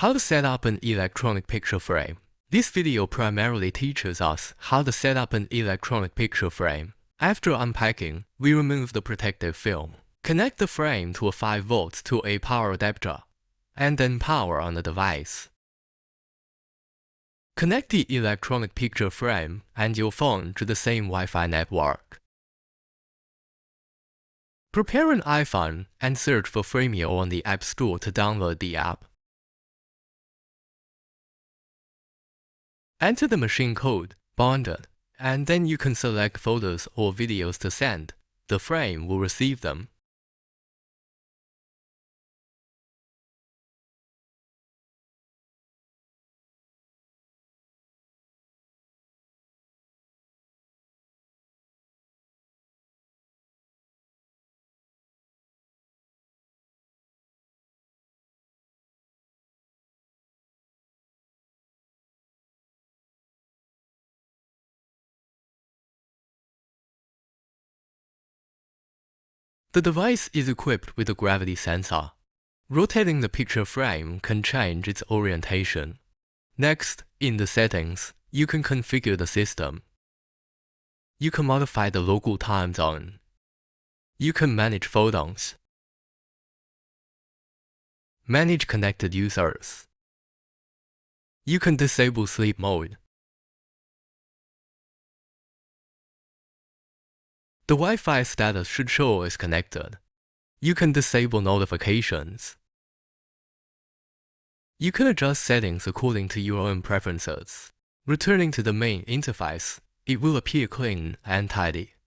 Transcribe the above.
How to set up an electronic picture frame. This video primarily teaches us how to set up an electronic picture frame. After unpacking, we remove the protective film. Connect the frame to a 5V to a power adapter, and then power on the device. Connect the electronic picture frame and your phone to the same Wi-Fi network. Prepare an iPhone and search for Frame.io on the App Store to download the app. Enter the machine code, bonded, and then you can select photos or videos to send. The frame will receive them. The device is equipped with a gravity sensor. Rotating the picture frame can change its orientation. Next, in the settings, you can configure the system. You can modify the local time zone. You can manage photons. Manage connected users. You can disable sleep mode. The Wi-Fi status should show as connected. You can disable notifications. You can adjust settings according to your own preferences. Returning to the main interface, it will appear clean and tidy.